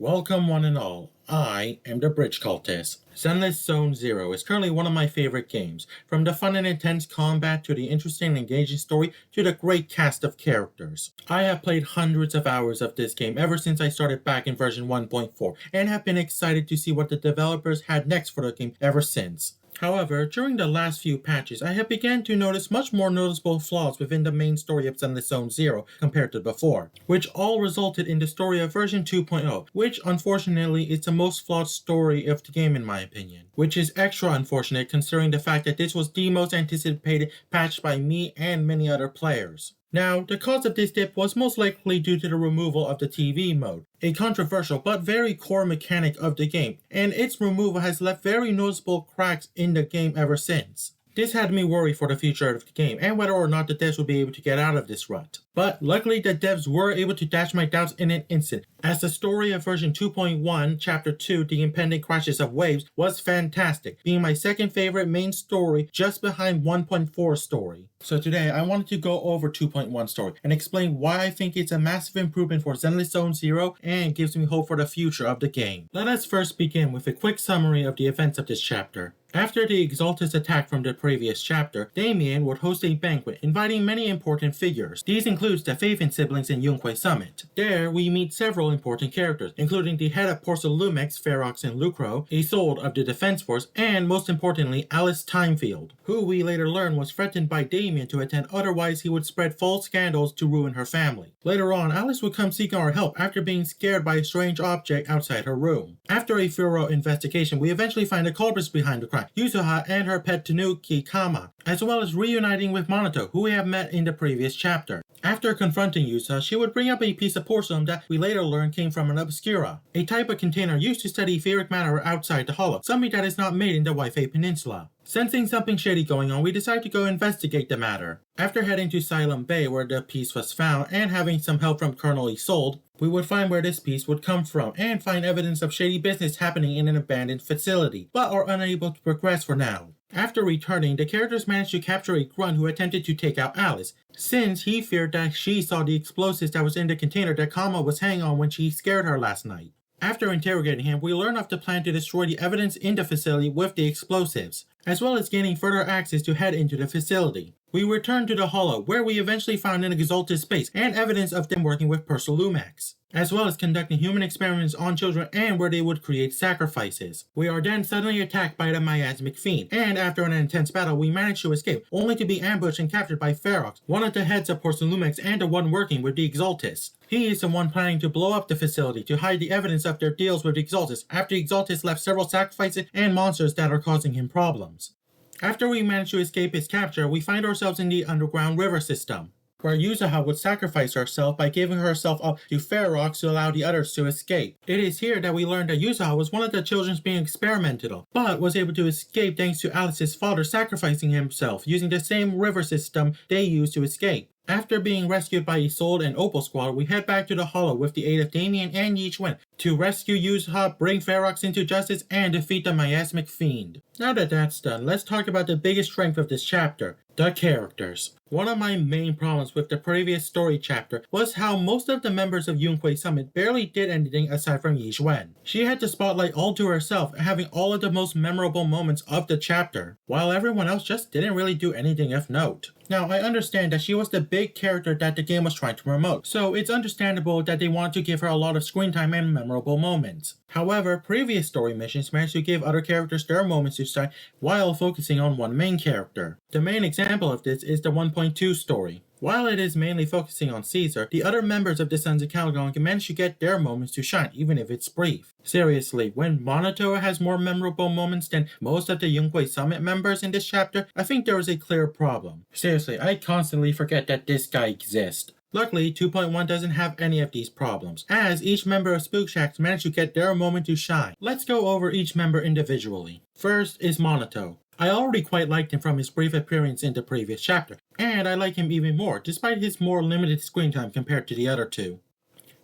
Welcome one and all, I am the Bridge Cultist. Zenless Zone Zero is currently one of my favorite games, from the fun and intense combat to the interesting and engaging story to the great cast of characters. I have played hundreds of hours of this game ever since I started back in version 1.4 and have been excited to see what the developers had next for the game ever since. However, during the last few patches, I have begun to notice much more noticeable flaws within the main story of Zenless Zone Zero compared to before, which all resulted in the story of version 2.0, which unfortunately is the most flawed story of the game in my opinion, which is extra unfortunate considering the fact that this was the most anticipated patch by me and many other players. Now, the cause of this dip was most likely due to the removal of the TV mode, a controversial but very core mechanic of the game, and its removal has left very noticeable cracks in the game ever since. This had me worry for the future of the game and whether or not the devs would be able to get out of this rut. But luckily the devs were able to dash my doubts in an instant, as the story of version 2.1, chapter 2, The Impending Crashes of Waves, was fantastic, being my second favorite main story just behind 1.4 story. So today I wanted to go over 2.1 story and explain why I think it's a massive improvement for Zenless Zone Zero and gives me hope for the future of the game. Let us first begin with a quick summary of the events of this chapter. After the Exaltus attack from the previous chapter, Damien would host a banquet inviting many important figures. These includes the Faven siblings in Yunque Summit. There, we meet several important characters, including the head of Porcelumex, Ferox and Lucro, Isolde of the Defense Force, and most importantly, Alice Timefield, who we later learn was threatened by Damien to attend, otherwise he would spread false scandals to ruin her family. Later on, Alice would come seeking our help after being scared by a strange object outside her room. After a thorough investigation, we eventually find the culprits behind the crime, Yuzuha and her pet Tanuki Kama, as well as reuniting with Monato, who we have met in the previous chapter. After confronting Yuzuha, she would bring up a piece of porcelain that we later learn came from an obscura, a type of container used to study etheric matter outside the hollow, something that is not made in the Waifei Peninsula. Sensing something shady going on, we decide to go investigate the matter. After heading to Silent Bay where the piece was found and having some help from Colonel Isolde, we would find where this piece would come from and find evidence of shady business happening in an abandoned facility, but are unable to progress for now. After returning, the characters managed to capture a grunt who attempted to take out Alice, since he feared that she saw the explosives that was in the container that Kama was hanging on when she scared her last night. After interrogating him, we learn of the plan to destroy the evidence in the facility with the explosives, as well as gaining further access to head into the facility. We return to the Hollow, where we eventually found an Exaltus base and evidence of them working with Porcelumex, as well as conducting human experiments on children and where they would create sacrifices. We are then suddenly attacked by the miasmic fiend, and after an intense battle we manage to escape, only to be ambushed and captured by Ferox, one of the heads of Porcelumex and the one working with the Exaltus. He is the one planning to blow up the facility to hide the evidence of their deals with the Exaltus after Exaltus left several sacrifices and monsters that are causing him problems. After we manage to escape his capture, we find ourselves in the underground river system, where Yuzuha would sacrifice herself by giving herself up to Ferox to allow the others to escape. It is here that we learn that Yuzuha was one of the children being experimented on, but was able to escape thanks to Alice's father sacrificing himself using the same river system they used to escape. After being rescued by Isolde and Opal Squad, we head back to the Hollow with the aid of Damien and Yichuan to rescue Yuzuha, bring Ferox into justice, and defeat the miasmic fiend. Now that that's done, let's talk about the biggest strength of this chapter, the characters. One of my main problems with the previous story chapter was how most of the members of Yunque Summit barely did anything aside from Yichuan. She had the spotlight all to herself, having all of the most memorable moments of the chapter, while everyone else just didn't really do anything of note. Now, I understand that she was the big character that the game was trying to promote, so it's understandable that they want to give her a lot of screen time and memorable moments. However, previous story missions managed to give other characters their moments to shine while focusing on one main character. The main example of this is the 1.2 story. While it is mainly focusing on Caesar, the other members of the Sons of Calgon can manage to get their moments to shine, even if it's brief. Seriously, when Monato has more memorable moments than most of the Yunque Summit members in this chapter, I think there is a clear problem. Seriously, I constantly forget that this guy exists. Luckily, 2.1 doesn't have any of these problems, as each member of Spook Shacks managed to get their moment to shine. Let's go over each member individually. First is Monato. I already quite liked him from his brief appearance in the previous chapter, and I like him even more, despite his more limited screen time compared to the other two.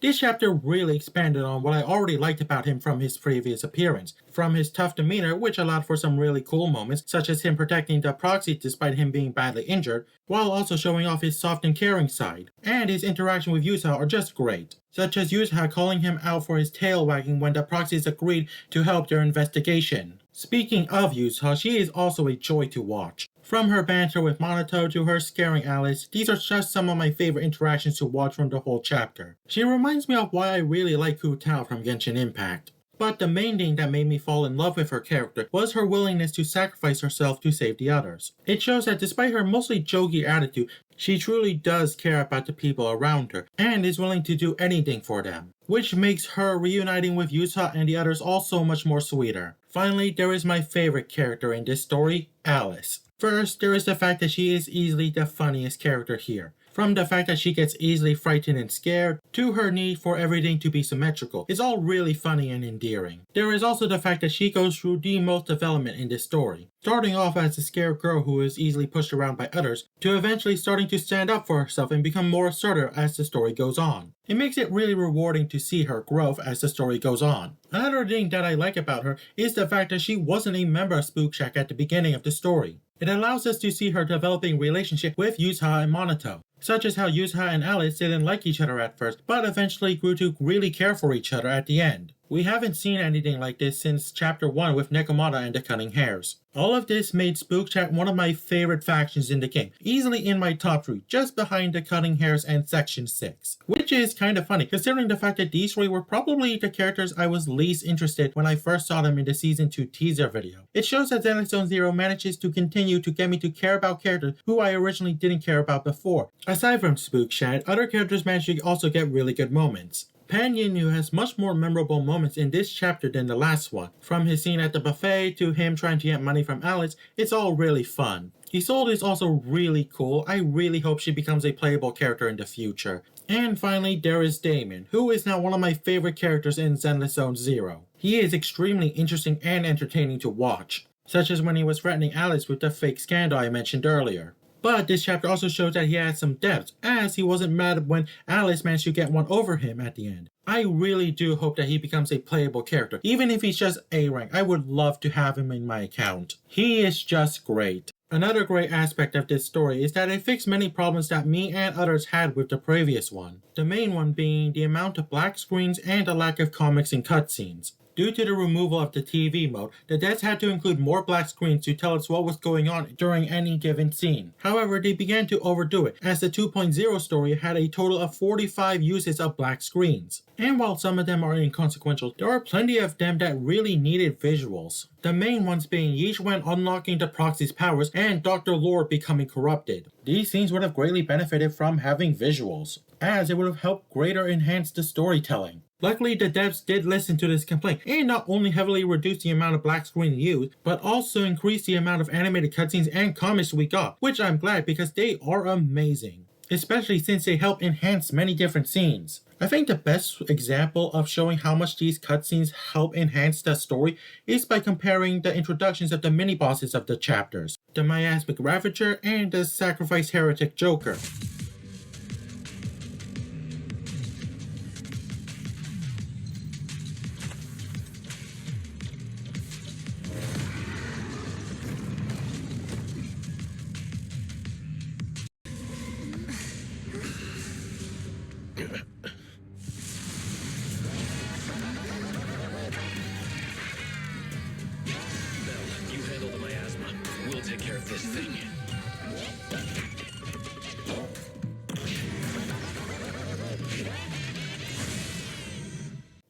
This chapter really expanded on what I already liked about him from his previous appearance. From his tough demeanor, which allowed for some really cool moments, such as him protecting the proxy despite him being badly injured, while also showing off his soft and caring side. And his interaction with Yusa are just great, such as Yusa calling him out for his tail wagging when the proxies agreed to help their investigation. Speaking of Yusa, she is also a joy to watch. From her banter with Monato to her scaring Alice, these are just some of my favorite interactions to watch from the whole chapter. She reminds me of why I really like Hu Tao from Genshin Impact. But the main thing that made me fall in love with her character was her willingness to sacrifice herself to save the others. It shows that despite her mostly jokey attitude, she truly does care about the people around her and is willing to do anything for them, which makes her reuniting with Yusa and the others all so much more sweeter. Finally, there is my favorite character in this story, Alice. First, there is the fact that she is easily the funniest character here. From the fact that she gets easily frightened and scared, to her need for everything to be symmetrical, it's all really funny and endearing. There is also the fact that she goes through the most development in this story, starting off as a scared girl who is easily pushed around by others, to eventually starting to stand up for herself and become more assertive as the story goes on. It makes it really rewarding to see her growth as the story goes on. Another thing that I like about her is the fact that she wasn't a member of Spook Shack at the beginning of the story. It allows us to see her developing relationship with Yusa and Monato, such as how Yusa and Alice didn't like each other at first, but eventually grew to really care for each other at the end. We haven't seen anything like this since Chapter 1 with Nekomata and the Cunning Hares. All of this made Spook Shack one of my favorite factions in the game, easily in my top 3, just behind the Cunning Hares and Section 6. Which is kind of funny, considering the fact that these 3 were probably the characters I was least interested when I first saw them in the Season 2 teaser video. It shows that Zenless Zone Zero manages to continue to get me to care about characters who I originally didn't care about before. Aside from Spook Shack, other characters manage to also get really good moments. Pan Yin-Yu has much more memorable moments in this chapter than the last one. From his scene at the buffet to him trying to get money from Alice, it's all really fun. Isolde is also really cool. I really hope she becomes a playable character in the future. And finally, there is Damon, who is now one of my favorite characters in Zenless Zone Zero. He is extremely interesting and entertaining to watch, such as when he was threatening Alice with the fake scandal I mentioned earlier. But this chapter also shows that he had some depth, as he wasn't mad when Alice managed to get one over him at the end. I really do hope that he becomes a playable character. Even if he's just A rank, I would love to have him in my account. He is just great. Another great aspect of this story is that it fixed many problems that me and others had with the previous one. The main one being the amount of black screens and the lack of comics and cutscenes. Due to the removal of the TV mode, the devs had to include more black screens to tell us what was going on during any given scene. However, they began to overdo it, as the 2.0 story had a total of 45 uses of black screens. And while some of them are inconsequential, there are plenty of them that really needed visuals. The main ones being Yichuan unlocking the proxy's powers and Dr. Lord becoming corrupted. These scenes would have greatly benefited from having visuals, as it would have helped greater enhance the storytelling. Luckily, the devs did listen to this complaint and not only heavily reduced the amount of black screen used, but also increased the amount of animated cutscenes and comics we got, which I'm glad because they are amazing, especially since they help enhance many different scenes. I think the best example of showing how much these cutscenes help enhance the story is by comparing the introductions of the mini-bosses of the chapters, the Miasmic Ravager and the Sacrificed Heretic Joker.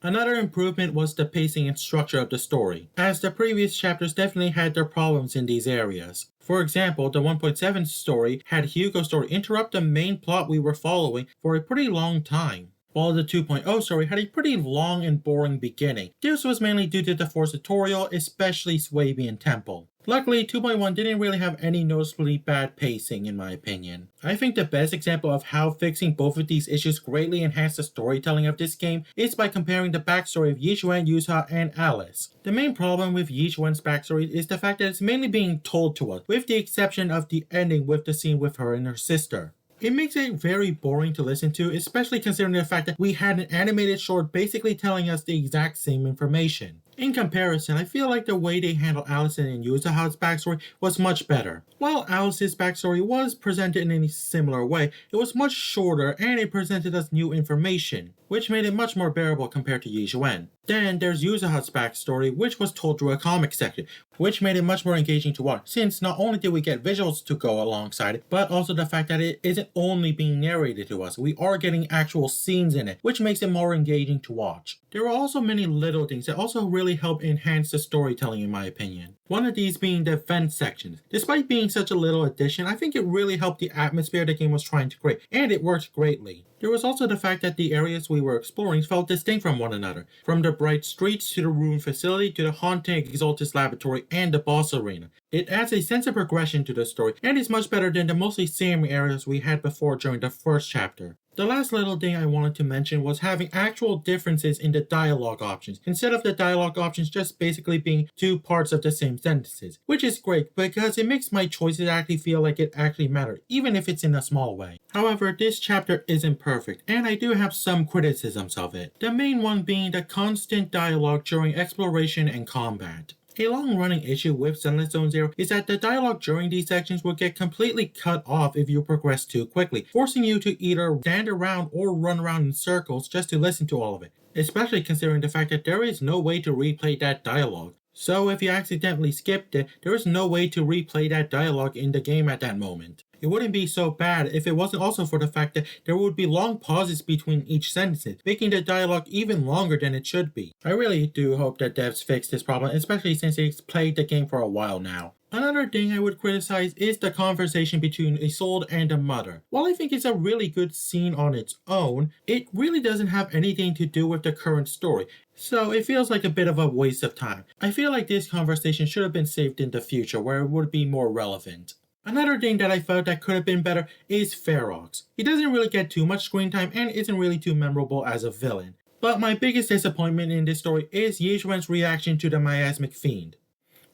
Another improvement was the pacing and structure of the story, as the previous chapters definitely had their problems in these areas. For example, the 1.7 story had Hugo's story interrupt the main plot we were following for a pretty long time, while the 2.0 story had a pretty long and boring beginning. This was mainly due to the Force tutorial, especially Swabian Temple. Luckily, 2.1 didn't really have any noticeably bad pacing in my opinion. I think the best example of how fixing both of these issues greatly enhanced the storytelling of this game is by comparing the backstory of Yichuan, Yusa, and Alice. The main problem with Yichuan's backstory is the fact that it's mainly being told to us, with the exception of the ending with the scene with her and her sister. It makes it very boring to listen to, especially considering the fact that we had an animated short basically telling us the exact same information. In comparison, I feel like the way they handled Allison and Yuzaha's backstory was much better. While Alice's backstory was presented in a similar way, it was much shorter and it presented us new information, which made it much more bearable compared to Yixuan. Then there's Yuzaha's backstory, which was told through a comic section, which made it much more engaging to watch, since not only did we get visuals to go alongside it, but also the fact that it isn't only being narrated to us, we are getting actual scenes in it, which makes it more engaging to watch. There were also many little things that also really help enhance the storytelling in my opinion. One of these being the event sections. Despite being such a little addition, I think it really helped the atmosphere the game was trying to create, and it worked greatly. There was also the fact that the areas we were exploring felt distinct from one another, from the bright streets to the ruined facility to the haunting Exaltus laboratory and the boss arena. It adds a sense of progression to the story, and is much better than the mostly same areas we had before during the first chapter. The last little thing I wanted to mention was having actual differences in the dialogue options, instead of the dialogue options just basically being two parts of the same sentences, which is great because it makes my choices actually feel like it actually mattered, even if it's in a small way. However, this chapter isn't perfect, and I do have some criticisms of it. The main one being the constant dialogue during exploration and combat. A long-running issue with Zenless Zone Zero is that the dialogue during these sections will get completely cut off if you progress too quickly, forcing you to either stand around or run around in circles just to listen to all of it, especially considering the fact that there is no way to replay that dialogue. So if you accidentally skipped it, there is no way to replay that dialogue in the game at that moment. It wouldn't be so bad if it wasn't also for the fact that there would be long pauses between each sentence, making the dialogue even longer than it should be. I really do hope that devs fix this problem, especially since they've played the game for a while now. Another thing I would criticize is the conversation between Isolde and the mother. While I think it's a really good scene on its own, it really doesn't have anything to do with the current story, so it feels like a bit of a waste of time. I feel like this conversation should have been saved in the future where it would be more relevant. Another thing that I felt that could have been better is Ferox. He doesn't really get too much screen time and isn't really too memorable as a villain. But my biggest disappointment in this story is Yixuan's reaction to the miasmic fiend.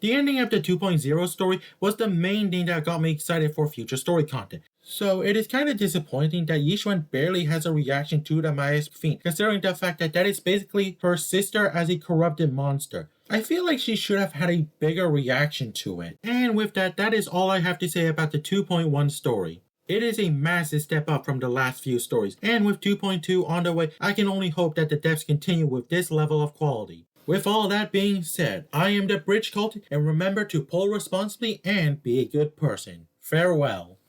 The ending of the 2.0 story was the main thing that got me excited for future story content. So it is kind of disappointing that Yixuan barely has a reaction to the miasmic fiend, considering the fact that that is basically her sister as a corrupted monster. I feel like she should have had a bigger reaction to it. And with that, that is all I have to say about the 2.1 story. It is a massive step up from the last few stories, and with 2.2 on the way, I can only hope that the devs continue with this level of quality. With all that being said, I am the Bridge Cult, and remember to pull responsibly and be a good person. Farewell.